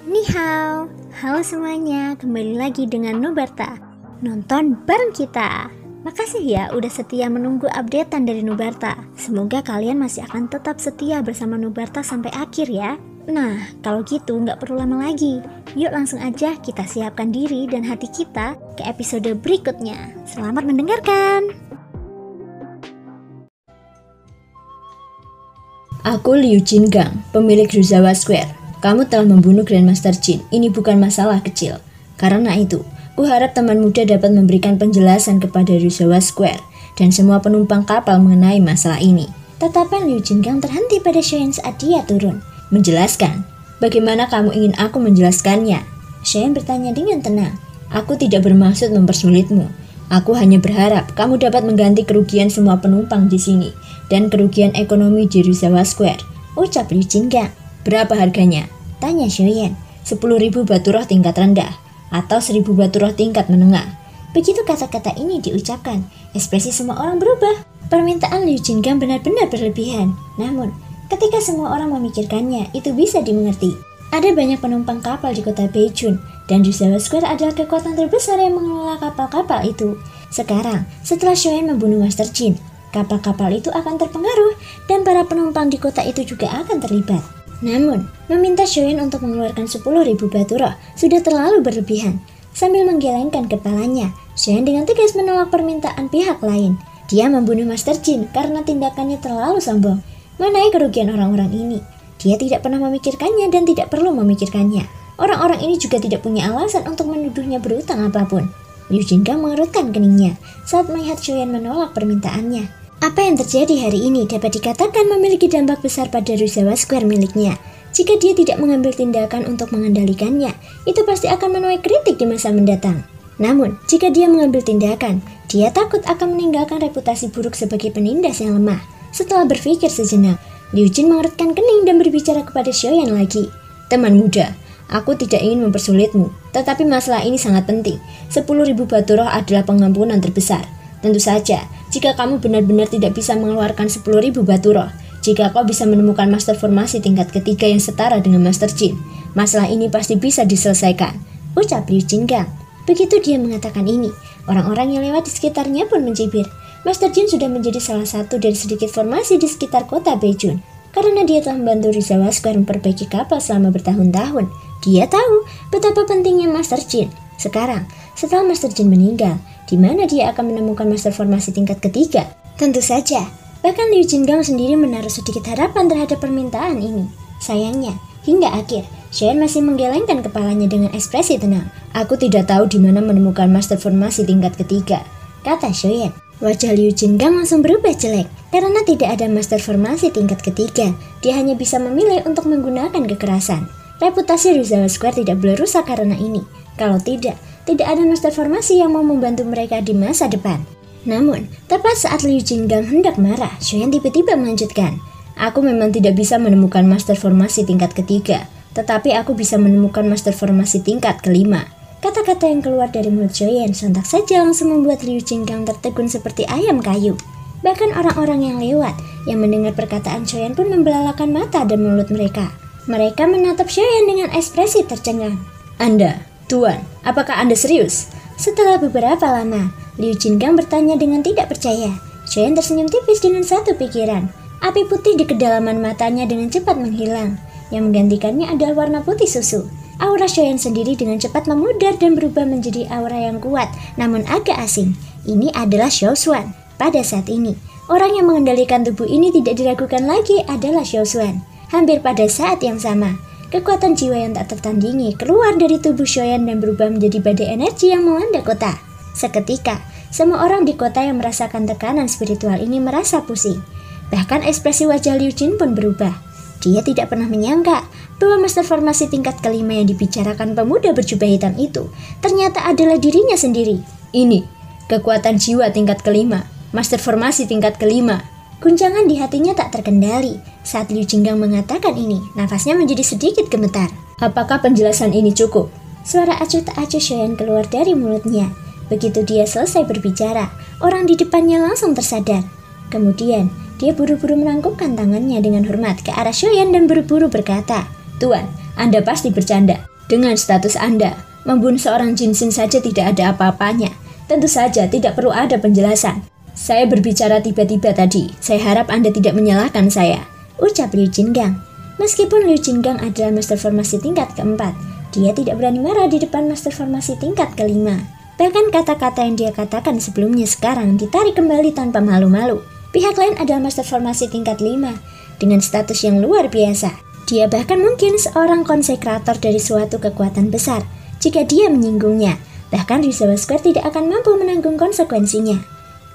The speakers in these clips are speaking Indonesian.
Ni hao, halo semuanya, kembali lagi dengan Nubarta. Nonton bareng kita. Makasih ya udah setia menunggu updatean dari Nubarta. Semoga kalian masih akan tetap setia bersama Nubarta sampai akhir ya. Nah, kalau gitu nggak perlu lama lagi. Yuk langsung aja kita siapkan diri dan hati kita ke episode berikutnya. Selamat mendengarkan. Aku Liu Jingang, pemilik Ruzawa Square. Kamu telah membunuh Grandmaster Jin. Ini bukan masalah kecil. Karena itu, kuharap teman muda dapat memberikan penjelasan kepada Ruzawa Square dan semua penumpang kapal mengenai masalah ini. Tatapan Liu Jingang terhenti pada Shoyan saat dia turun. Menjelaskan, bagaimana kamu ingin aku menjelaskannya? Shoyan bertanya dengan tenang. Aku tidak bermaksud mempersulitmu. Aku hanya berharap kamu dapat mengganti kerugian semua penumpang di sini dan kerugian ekonomi di Ruzawa Square. Ucap Liu Jingang. Berapa harganya? Tanya Shoyan. 10.000 batu roh tingkat rendah atau 1.000 batu roh tingkat menengah. Begitu kata-kata ini diucapkan, ekspresi semua orang berubah. Permintaan Liu Jingang benar-benar berlebihan. Namun, ketika semua orang memikirkannya, itu bisa dimengerti. Ada banyak penumpang kapal di kota Beijun, dan Ruzawa Square adalah kekuatan terbesar yang mengelola kapal-kapal itu. Sekarang, setelah Shoyan membunuh Master Jin, kapal-kapal itu akan terpengaruh, dan para penumpang di kota itu juga akan terlibat. Namun, meminta Shoyan untuk mengeluarkan 10.000 batu roh sudah terlalu berlebihan. Sambil menggelengkan kepalanya, Shoyan dengan tegas menolak permintaan pihak lain. Dia membunuh Master Jin karena tindakannya terlalu sombong. Manai kerugian orang-orang ini? Dia tidak pernah memikirkannya dan tidak perlu memikirkannya. Orang-orang ini juga tidak punya alasan untuk menuduhnya berutang apapun. Liu Jingang mengerutkan keningnya saat melihat Shoyan menolak permintaannya. Apa yang terjadi hari ini dapat dikatakan memiliki dampak besar pada Ruzawa Square miliknya. Jika dia tidak mengambil tindakan untuk mengendalikannya, itu pasti akan menuai kritik di masa mendatang. Namun, jika dia mengambil tindakan, dia takut akan meninggalkan reputasi buruk sebagai penindas yang lemah. Setelah berpikir sejenak, Liu Jin mengerutkan kening dan berbicara kepada Shoyan lagi. Teman muda, aku tidak ingin mempersulitmu, tetapi masalah ini sangat penting. 10.000 batu roh adalah pengampunan terbesar. Tentu saja, jika kamu benar-benar tidak bisa mengeluarkan 10.000 batu roh, jika kau bisa menemukan master formasi tingkat ketiga yang setara dengan Master Jin, masalah ini pasti bisa diselesaikan. Ucap Liu Jingang. Begitu dia mengatakan ini, orang-orang yang lewat di sekitarnya pun mencibir. Master Jin sudah menjadi salah satu dari sedikit formasi di sekitar kota Beijun. Karena dia telah membantu Ruzawa Square memperbaiki kapal selama bertahun-tahun. Dia tahu betapa pentingnya Master Jin. Sekarang, setelah Master Jin meninggal, di mana dia akan menemukan master formasi tingkat ketiga? Tentu saja, bahkan Liu Jingang sendiri menaruh sedikit harapan terhadap permintaan ini. Sayangnya, hingga akhir, Shoyan masih menggelengkan kepalanya dengan ekspresi tenang. Aku tidak tahu di mana menemukan master formasi tingkat ketiga, kata Shoyan. Wajah Liu Jingang langsung berubah jelek, karena tidak ada master formasi tingkat ketiga. Dia hanya bisa memilih untuk menggunakan kekerasan. Reputasi Ruzawa Square tidak boleh rusak karena ini. Kalau tidak ada master formasi yang mau membantu mereka di masa depan. Namun, tepat saat Liu Jingang hendak marah, Shoyan tiba-tiba melanjutkan. Aku memang tidak bisa menemukan master formasi tingkat ketiga, tetapi aku bisa menemukan master formasi tingkat kelima. Kata-kata yang keluar dari mulut Shoyan sontak saja langsung membuat Liu Jingang tertegun seperti ayam kayu. Bahkan orang-orang yang lewat, yang mendengar perkataan Shoyan pun membelalakan mata dan mulut mereka. Mereka menatap Shoyan dengan ekspresi tercengang. Anda, Tuan, apakah Anda serius? Setelah beberapa lama, Liu Jingang bertanya dengan tidak percaya. Shoyan tersenyum tipis dengan satu pikiran. Api putih di kedalaman matanya dengan cepat menghilang. Yang menggantikannya adalah warna putih susu. Aura Shoyan sendiri dengan cepat memudar dan berubah menjadi aura yang kuat, namun agak asing. Ini adalah Xiao Xuan. Pada saat ini, orang yang mengendalikan tubuh ini tidak diragukan lagi adalah Xiao Xuan. Hampir pada saat yang sama, kekuatan jiwa yang tak tertandingi keluar dari tubuh Shoyan dan berubah menjadi badai energi yang melanda kota. Seketika, semua orang di kota yang merasakan tekanan spiritual ini merasa pusing. Bahkan ekspresi wajah Liu Jin pun berubah. Dia tidak pernah menyangka bahwa master formasi tingkat kelima yang dibicarakan pemuda berjubah hitam itu ternyata adalah dirinya sendiri. Ini, kekuatan jiwa tingkat kelima, master formasi tingkat kelima. Guncangan di hatinya tak terkendali. Saat Liu Jingang mengatakan ini, nafasnya menjadi sedikit gemetar. Apakah penjelasan ini cukup? Suara acuh tak acuh Shoyan keluar dari mulutnya. Begitu dia selesai berbicara, orang di depannya langsung tersadar. Kemudian, dia buru-buru menangkupkan tangannya dengan hormat ke arah Shoyan dan buru-buru berkata, "Tuan, Anda pasti bercanda." Dengan status Anda, membunuh seorang jinsin saja tidak ada apa-apanya. Tentu saja tidak perlu ada penjelasan. Saya berbicara tiba-tiba tadi. Saya harap Anda tidak menyalahkan saya, ucap Liu Jingang. Meskipun Liu Jingang adalah master formasi tingkat keempat, dia tidak berani marah di depan master formasi tingkat kelima. Bahkan kata-kata yang dia katakan sebelumnya sekarang ditarik kembali tanpa malu-malu. Pihak lain adalah master formasi tingkat 5 dengan status yang luar biasa. Dia bahkan mungkin seorang konsekrator dari suatu kekuatan besar. Jika dia menyinggungnya, bahkan Ryuzawa Square tidak akan mampu menanggung konsekuensinya.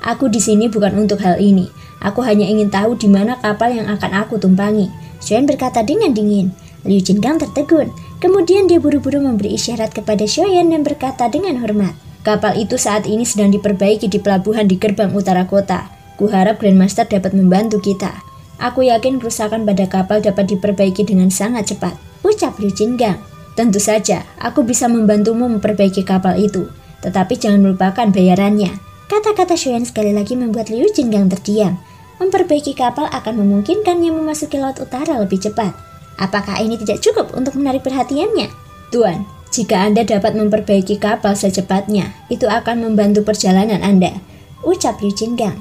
Aku di sini bukan untuk hal ini. Aku hanya ingin tahu di mana kapal yang akan aku tumpangi, Shoyan berkata dengan dingin. Liu Jingang tertegun. Kemudian dia buru-buru memberi isyarat kepada Shoyan dan berkata dengan hormat. Kapal itu saat ini sedang diperbaiki di pelabuhan di gerbang utara kota. Kuharap Grandmaster dapat membantu kita. Aku yakin kerusakan pada kapal dapat diperbaiki dengan sangat cepat, ucap Liu Jingang. Tentu saja, aku bisa membantumu memperbaiki kapal itu. Tetapi jangan melupakan bayarannya. Kata-kata Shoyan sekali lagi membuat Liu Jingang terdiam. Memperbaiki kapal akan memungkinkannya memasuki laut utara lebih cepat. Apakah ini tidak cukup untuk menarik perhatiannya? Tuan, jika Anda dapat memperbaiki kapal secepatnya, itu akan membantu perjalanan Anda, ucap Liu Jingang.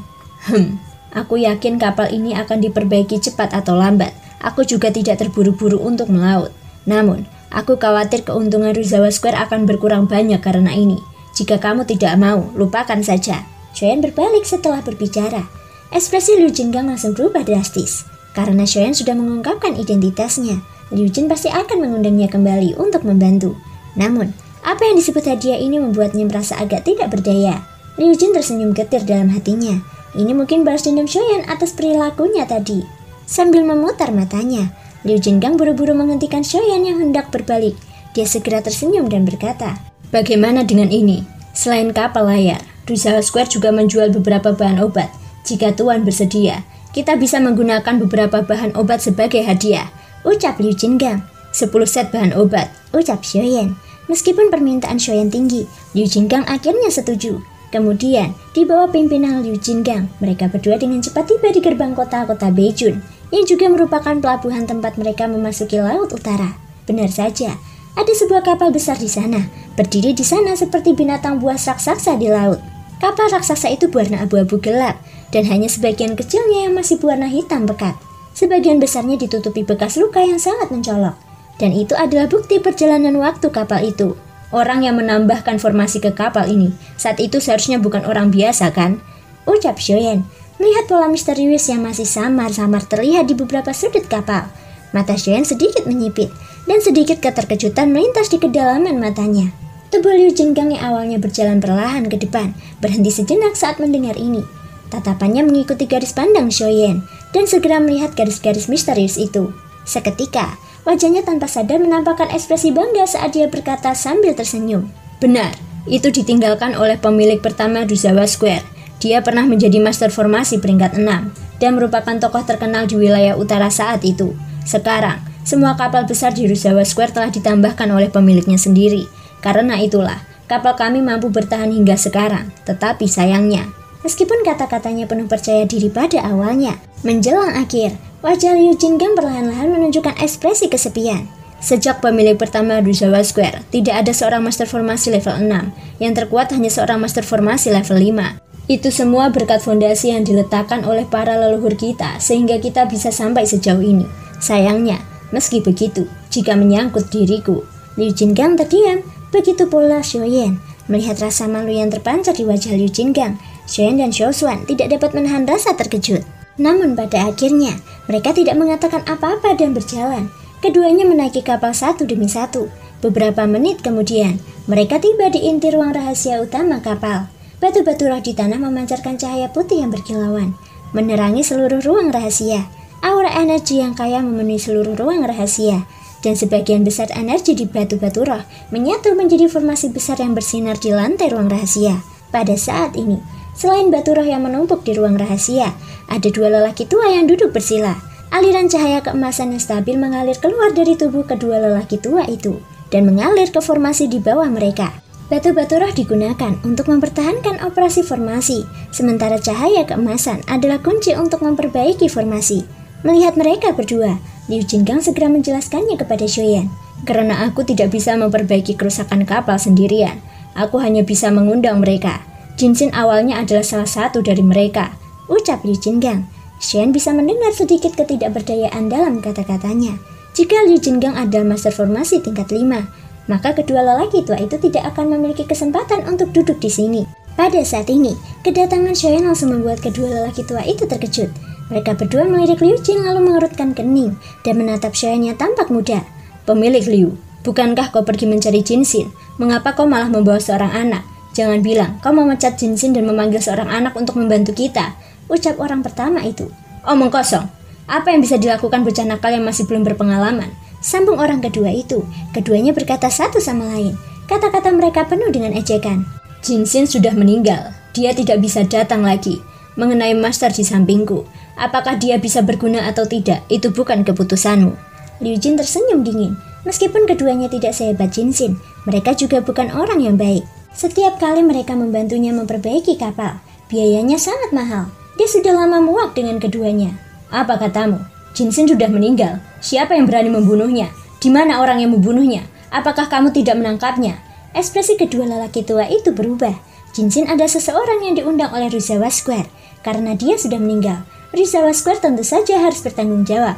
Aku yakin kapal ini akan diperbaiki cepat atau lambat. Aku juga tidak terburu-buru untuk melaut. Namun, aku khawatir keuntungan Ryuzawa Square akan berkurang banyak karena ini. Jika kamu tidak mau, lupakan saja. Shoyan berbalik setelah berbicara. Ekspresi Liu Jingang langsung berubah drastis. Karena Shoyan sudah mengungkapkan identitasnya, Liu Jin pasti akan mengundangnya kembali untuk membantu. Namun, apa yang disebut hadiah ini membuatnya merasa agak tidak berdaya. Liu Jin tersenyum getir dalam hatinya. Ini mungkin balas dendam Shoyan atas perilakunya tadi. Sambil memutar matanya, Liu Jingang buru-buru menghentikan Shoyan yang hendak berbalik. Dia segera tersenyum dan berkata, "Bagaimana dengan ini? Selain kapal layar, Ryuzawa Square juga menjual beberapa bahan obat. Jika Tuan bersedia, kita bisa menggunakan beberapa bahan obat sebagai hadiah," ucap Liu Jingang. 10 set bahan obat, ucap Shoyan. Meskipun permintaan Shoyan tinggi, Liu Jingang akhirnya setuju. Kemudian, di bawah pimpinan Liu Jingang, mereka berdua dengan cepat tiba di gerbang kota Beijun, yang juga merupakan pelabuhan tempat mereka memasuki laut utara. Benar saja, ada sebuah kapal besar di sana, berdiri di sana seperti binatang buas raksasa di laut. Kapal raksasa itu berwarna abu-abu gelap, dan hanya sebagian kecilnya yang masih berwarna hitam pekat. Sebagian besarnya ditutupi bekas luka yang sangat mencolok. Dan itu adalah bukti perjalanan waktu kapal itu. Orang yang menambahkan formasi ke kapal ini saat itu seharusnya bukan orang biasa, kan? Ucap Shoyan, melihat pola misterius yang masih samar-samar terlihat di beberapa sudut kapal. Mata Shoyan sedikit menyipit, dan sedikit keterkejutan melintas di kedalaman matanya. Tubuh Liu Jingang yang awalnya berjalan perlahan ke depan, berhenti sejenak saat mendengar ini. Tatapannya mengikuti garis pandang Shoyan, dan segera melihat garis-garis misterius itu. Seketika, wajahnya tanpa sadar menampakkan ekspresi bangga saat dia berkata sambil tersenyum. "Benar, itu ditinggalkan oleh pemilik pertama Ryuzawa Square. Dia pernah menjadi master formasi peringkat 6 dan merupakan tokoh terkenal di wilayah utara saat itu. Sekarang, semua kapal besar di Ryuzawa Square telah ditambahkan oleh pemiliknya sendiri. Karena itulah, kapal kami mampu bertahan hingga sekarang. Tetapi sayangnya, meskipun kata-katanya penuh percaya diri pada awalnya, menjelang akhir, wajah Liu Jingang perlahan-lahan menunjukkan ekspresi kesepian. Sejak pemilik pertama Ryuzawa Square, tidak ada seorang master formasi level 6. Yang terkuat hanya seorang master formasi level 5. Itu semua berkat fondasi yang diletakkan oleh para leluhur kita, sehingga kita bisa sampai sejauh ini. Sayangnya, meski begitu, jika menyangkut diriku." Liu Jingang terdiam, begitu pula Shoyan. Melihat rasa malu yang terpancar di wajah Liu Jingang, Shoyan dan Xiaoshuan tidak dapat menahan rasa terkejut. Namun pada akhirnya, mereka tidak mengatakan apa-apa dan berjalan. Keduanya menaiki kapal satu demi satu. Beberapa menit kemudian, mereka tiba di inti ruang rahasia utama kapal. Batu-batu roh di tanah memancarkan cahaya putih yang berkilauan, menerangi seluruh ruang rahasia. Aura energi yang kaya memenuhi seluruh ruang rahasia, dan sebagian besar energi di batu-batu roh menyatu menjadi formasi besar yang bersinar di lantai ruang rahasia. Pada saat ini, selain batu roh yang menumpuk di ruang rahasia, ada dua lelaki tua yang duduk bersila. Aliran cahaya keemasan yang stabil mengalir keluar dari tubuh kedua lelaki tua itu, dan mengalir ke formasi di bawah mereka. Batu-batu roh digunakan untuk mempertahankan operasi formasi, sementara cahaya keemasan adalah kunci untuk memperbaiki formasi. Melihat mereka berdua, Liu Jingang segera menjelaskannya kepada Shoyan. Karena aku tidak bisa memperbaiki kerusakan kapal sendirian, aku hanya bisa mengundang mereka. Jinsin awalnya adalah salah satu dari mereka, ucap Liu Jingang. Shen bisa mendengar sedikit ketidakberdayaan dalam kata-katanya. Jika Liu Jingang adalah master formasi tingkat 5, maka kedua lelaki tua itu tidak akan memiliki kesempatan untuk duduk di sini. Pada saat ini, kedatangan Shen langsung membuat kedua lelaki tua itu terkejut. Mereka berdua melirik Liu Jin lalu mengerutkan kening dan menatap Shen yang tampak muda. Pemilik Liu, bukankah kau pergi mencari Jinsin? Mengapa kau malah membawa seorang anak? Jangan bilang kau memecat Jinsin dan memanggil seorang anak untuk membantu kita, ucap orang pertama itu. Omong kosong. Apa yang bisa dilakukan bocah nakal yang masih belum berpengalaman? Sambung orang kedua itu. Keduanya berkata satu sama lain. Kata-kata mereka penuh dengan ejekan. Jinsin sudah meninggal. Dia tidak bisa datang lagi. Mengenai master di sampingku, apakah dia bisa berguna atau tidak, itu bukan keputusanmu. Liu Jin tersenyum dingin. Meskipun keduanya tidak sehebat Jinsin, mereka juga bukan orang yang baik. Setiap kali mereka membantunya memperbaiki kapal, biayanya sangat mahal. Dia sudah lama muak dengan keduanya. Apa katamu? Jinsin sudah meninggal. Siapa yang berani membunuhnya? Di mana orang yang membunuhnya? Apakah kamu tidak menangkapnya? Ekspresi kedua lelaki tua itu berubah. Jinsin ada seseorang yang diundang oleh Ruzawa Square. Karena dia sudah meninggal, Ruzawa Square tentu saja harus bertanggung jawab.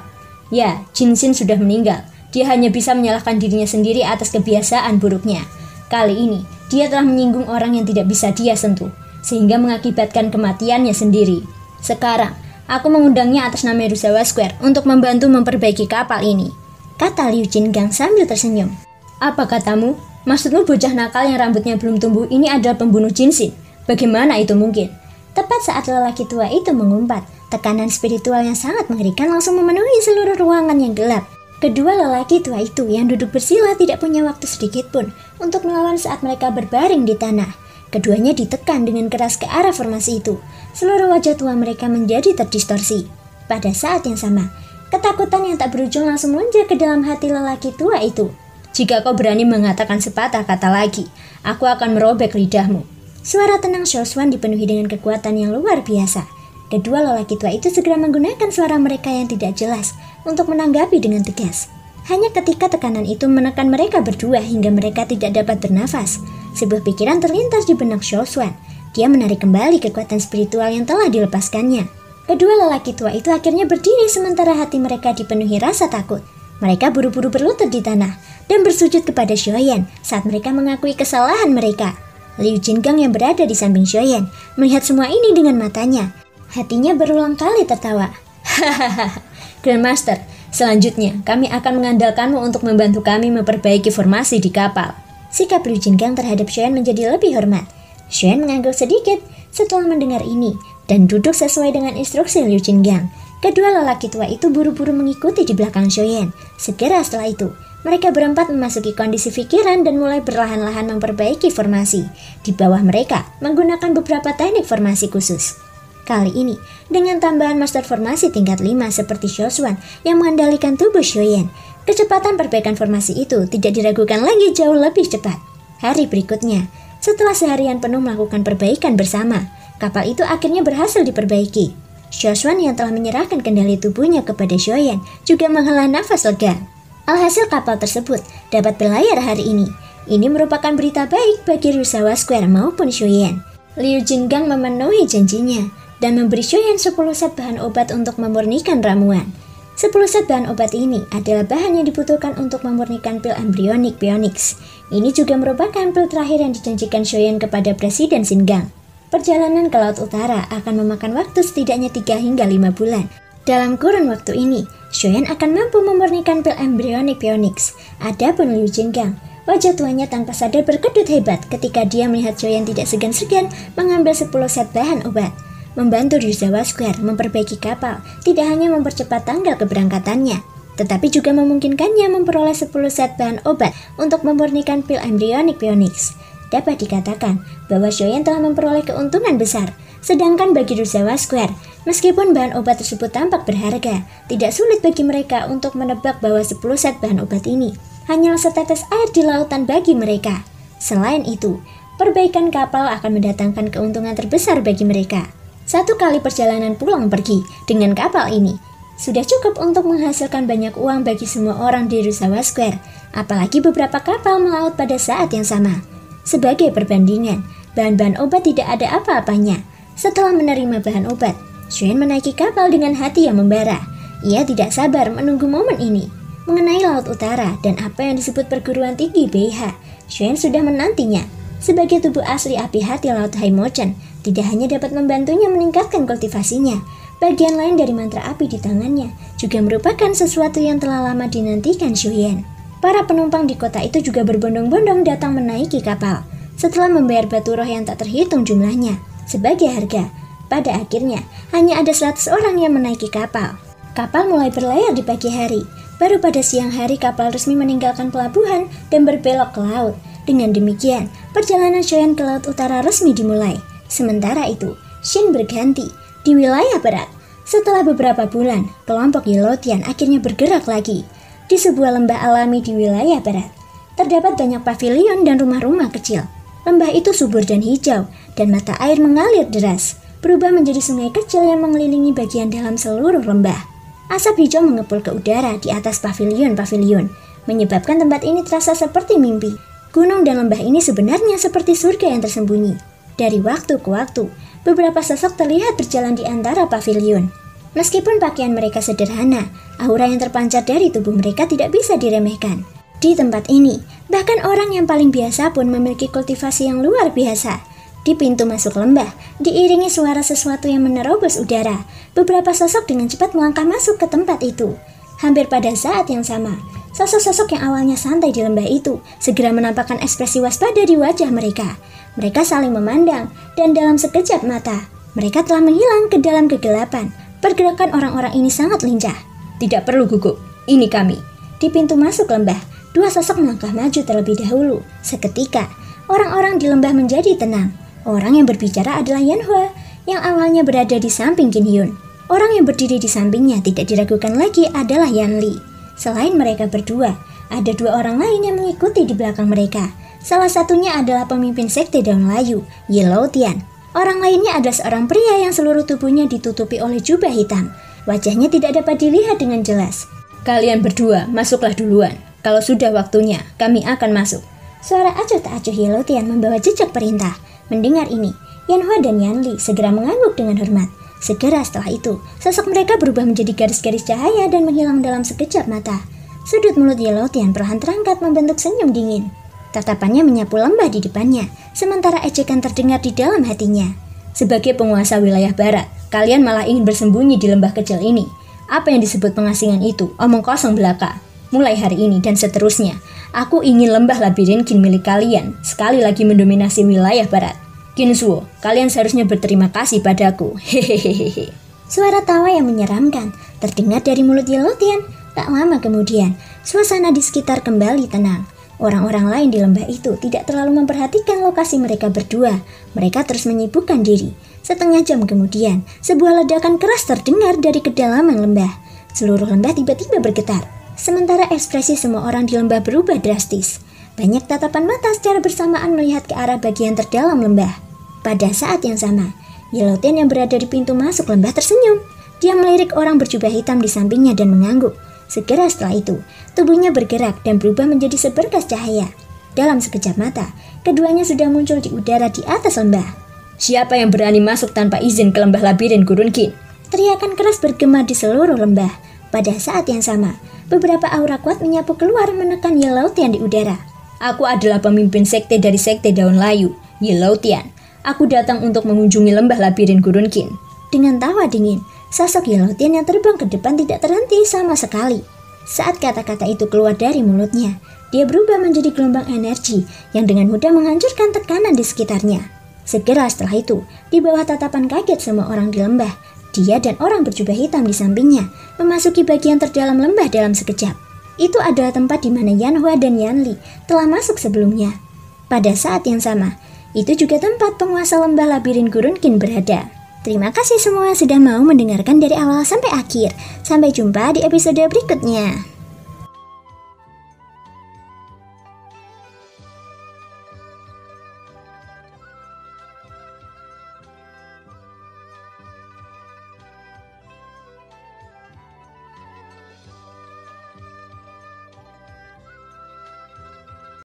Ya, Jinsin sudah meninggal. Dia hanya bisa menyalahkan dirinya sendiri atas kebiasaan buruknya. Kali ini, dia telah menyinggung orang yang tidak bisa dia sentuh, sehingga mengakibatkan kematiannya sendiri. Sekarang, aku mengundangnya atas nama Ruzawa Square untuk membantu memperbaiki kapal ini, kata Liu Jingang sambil tersenyum. Apa katamu? Maksudmu bocah nakal yang rambutnya belum tumbuh ini adalah pembunuh Jinsin? Bagaimana itu mungkin? Tepat saat lelaki tua itu mengumpat, tekanan spiritual yang sangat mengerikan langsung memenuhi seluruh ruangan yang gelap. Kedua lelaki tua itu yang duduk bersila tidak punya waktu sedikit pun untuk melawan saat mereka berbaring di tanah. Keduanya ditekan dengan keras ke arah formasi itu. Seluruh wajah tua mereka menjadi terdistorsi. Pada saat yang sama, ketakutan yang tak berujung langsung melonjak ke dalam hati lelaki tua itu. Jika kau berani mengatakan sepatah kata lagi, aku akan merobek lidahmu. Suara tenang Xiaoshuan dipenuhi dengan kekuatan yang luar biasa. Kedua lelaki tua itu segera menggunakan suara mereka yang tidak jelas untuk menanggapi dengan tegas. Hanya ketika tekanan itu menekan mereka berdua hingga mereka tidak dapat bernafas, sebuah pikiran terlintas di benak Xiaoshuan. Dia menarik kembali kekuatan spiritual yang telah dilepaskannya. Kedua lelaki tua itu akhirnya berdiri sementara hati mereka dipenuhi rasa takut. Mereka buru-buru berlutut di tanah dan bersujud kepada Xiaoyan saat mereka mengakui kesalahan mereka. Liu Jingang yang berada di samping Xiaoyan melihat semua ini dengan matanya. Hatinya berulang kali tertawa. Hahaha, Grandmaster, selanjutnya kami akan mengandalkanmu untuk membantu kami memperbaiki formasi di kapal. Sikap Liu Jingang terhadap Xiaoyan menjadi lebih hormat. Xiaoyan mengangguk sedikit setelah mendengar ini dan duduk sesuai dengan instruksi Liu Jingang. Kedua lelaki tua itu buru-buru mengikuti di belakang Xiaoyan. Segera setelah itu, mereka berempat memasuki kondisi pikiran dan mulai perlahan-lahan memperbaiki formasi. Di bawah mereka menggunakan beberapa teknik formasi khusus. Kali ini, dengan tambahan master formasi tingkat 5 seperti Xiaoshuan yang mengendalikan tubuh Xiaoyan, kecepatan perbaikan formasi itu tidak diragukan lagi jauh lebih cepat. Hari berikutnya, setelah seharian penuh melakukan perbaikan bersama, kapal itu akhirnya berhasil diperbaiki. Xiaoshuan yang telah menyerahkan kendali tubuhnya kepada Xiaoyan juga menghela nafas lega. Alhasil kapal tersebut dapat berlayar hari ini. Ini merupakan berita baik bagi Ruzawa Square maupun Xiaoyan. Liu Jingang memenuhi janjinya dan memberi Xiaoyan 10 set bahan obat untuk memurnikan ramuan. 10 set bahan obat ini adalah bahan yang dibutuhkan untuk memurnikan pil embryonic pionix. Ini juga merupakan pil terakhir yang dijanjikan Xiaoyan kepada Presiden Xingang. Perjalanan ke Laut Utara akan memakan waktu setidaknya 3 hingga 5 bulan. Dalam kurun waktu ini, Xiaoyan akan mampu memurnikan pil embryonic pionix. Adapun Liu Jingang, wajah tuanya tanpa sadar berkedut hebat ketika dia melihat Xiaoyan tidak segan-segan mengambil 10 set bahan obat. Membantu Ruzawa Square memperbaiki kapal tidak hanya mempercepat tanggal keberangkatannya, tetapi juga memungkinkannya memperoleh 10 set bahan obat untuk memurnikan pil embryonic pionix. Dapat dikatakan bahwa Xiaoyan telah memperoleh keuntungan besar. Sedangkan bagi Ruzawa Square, meskipun bahan obat tersebut tampak berharga, tidak sulit bagi mereka untuk menebak bahwa 10 set bahan obat ini hanyalah setetes air di lautan bagi mereka. Selain itu, perbaikan kapal akan mendatangkan keuntungan terbesar bagi mereka. 1 kali perjalanan pulang pergi dengan kapal ini sudah cukup untuk menghasilkan banyak uang bagi semua orang di Ruzawa Square. apalagi beberapa kapal melaut pada saat yang sama. Sebagai perbandingan, bahan-bahan obat tidak ada apa-apanya. Setelah menerima bahan obat, Xuan menaiki kapal dengan hati yang membara. Ia tidak sabar menunggu momen ini. Mengenai Laut Utara dan apa yang disebut perguruan tinggi BH, Xuan sudah menantinya. Sebagai tubuh asli api hati Laut Haimochen, tidak hanya dapat membantunya meningkatkan kultivasinya, bagian lain dari mantra api di tangannya juga merupakan sesuatu yang telah lama dinantikan Xuan. Para penumpang di kota itu juga berbondong-bondong datang menaiki kapal. Setelah membayar batu roh yang tak terhitung jumlahnya sebagai harga, pada akhirnya hanya ada 100 orang yang menaiki kapal. Kapal mulai berlayar di pagi hari. Baru pada siang hari kapal resmi meninggalkan pelabuhan dan berbelok ke laut. Dengan demikian, perjalanan Xuan ke Laut Utara resmi dimulai. Sementara itu, Xin berganti di wilayah barat. Setelah beberapa bulan, kelompok Yelotian akhirnya bergerak lagi. Di sebuah lembah alami di wilayah barat, terdapat banyak pavilion dan rumah-rumah kecil. Lembah itu subur dan hijau, dan mata air mengalir deras, berubah menjadi sungai kecil yang mengelilingi bagian dalam seluruh lembah. Asap hijau mengepul ke udara di atas pavilion-pavilion, menyebabkan tempat ini terasa seperti mimpi. Gunung dan lembah ini sebenarnya seperti surga yang tersembunyi. Dari waktu ke waktu, beberapa sosok terlihat berjalan di antara pavilion. Meskipun pakaian mereka sederhana, aura yang terpancar dari tubuh mereka tidak bisa diremehkan. Di tempat ini, bahkan orang yang paling biasa pun memiliki kultivasi yang luar biasa. Di pintu masuk lembah, diiringi suara sesuatu yang menerobos udara. Beberapa sosok dengan cepat melangkah masuk ke tempat itu. Hampir pada saat yang sama, sosok-sosok yang awalnya santai di lembah itu segera menampakkan ekspresi waspada di wajah mereka. Mereka saling memandang, dan dalam sekejap mata, mereka telah menghilang ke dalam kegelapan. Pergerakan orang-orang ini sangat lincah. Tidak perlu gugup, ini kami. Di pintu masuk lembah, dua sosok melangkah maju terlebih dahulu. Seketika, orang-orang di lembah menjadi tenang. Orang yang berbicara adalah Yanhua, yang awalnya berada di samping Qin Hyun. Orang yang berdiri di sampingnya tidak diragukan lagi adalah Yan Li. Selain mereka berdua, ada dua orang lain yang mengikuti di belakang mereka. Salah satunya adalah pemimpin sekte Daun Layu, Yelotian. Orang lainnya adalah seorang pria yang seluruh tubuhnya ditutupi oleh jubah hitam. Wajahnya tidak dapat dilihat dengan jelas. Kalian berdua, masuklah duluan. Kalau sudah waktunya, kami akan masuk. Suara acuh tak acuh Yelotian membawa jejak perintah. Mendengar ini, Yanhua dan Yan Li segera mengangguk dengan hormat. Segera setelah itu, sosok mereka berubah menjadi garis-garis cahaya dan menghilang dalam sekejap mata. Sudut mulut Yelotian perlahan terangkat membentuk senyum dingin. Tatapannya menyapu lembah di depannya, sementara ejekan terdengar di dalam hatinya. Sebagai penguasa wilayah barat, kalian malah ingin bersembunyi di lembah kecil ini. Apa yang disebut pengasingan itu? Omong kosong belaka. Mulai hari ini dan seterusnya, aku ingin lembah labirin Qin milik kalian sekali lagi mendominasi wilayah barat. Qin Suo, kalian seharusnya berterima kasih padaku. Hehehehe. Suara tawa yang menyeramkan terdengar dari mulut Yelotian. Tak lama kemudian, suasana di sekitar kembali tenang. Orang-orang lain di lembah itu tidak terlalu memperhatikan lokasi mereka berdua. Mereka terus menyibukkan diri. Setengah jam kemudian, sebuah ledakan keras terdengar dari kedalaman lembah. Seluruh lembah tiba-tiba bergetar. Sementara ekspresi semua orang di lembah berubah drastis. Banyak tatapan mata secara bersamaan melihat ke arah bagian terdalam lembah. Pada saat yang sama, Yelotian yang berada di pintu masuk lembah tersenyum. Dia melirik orang berjubah hitam di sampingnya dan mengangguk. Segera setelah itu, tubuhnya bergerak dan berubah menjadi seberkas cahaya. Dalam sekejap mata, keduanya sudah muncul di udara di atas lembah. Siapa yang berani masuk tanpa izin ke lembah labirin Gurun Qin? Teriakan keras bergema di seluruh lembah. Pada saat yang sama, beberapa aura kuat menyapu keluar menekan Yelotian di udara. Aku adalah pemimpin sekte dari sekte Daun Layu, Yelotian. Aku datang untuk mengunjungi lembah labirin Gurun Qin. Dengan tawa dingin, sosok Yelotian yang terbang ke depan tidak terhenti sama sekali. Saat kata-kata itu keluar dari mulutnya, dia berubah menjadi gelombang energi yang dengan mudah menghancurkan tekanan di sekitarnya. Segera setelah itu, di bawah tatapan kaget semua orang di lembah, dia dan orang berjubah hitam di sampingnya memasuki bagian terdalam lembah dalam sekejap. Itu adalah tempat di mana Yanhua dan Yan Li telah masuk sebelumnya. Pada saat yang sama, itu juga tempat penguasa lembah labirin Gurun Qin berada. Terima kasih semua sudah mau mendengarkan dari awal sampai akhir. Sampai jumpa di episode berikutnya.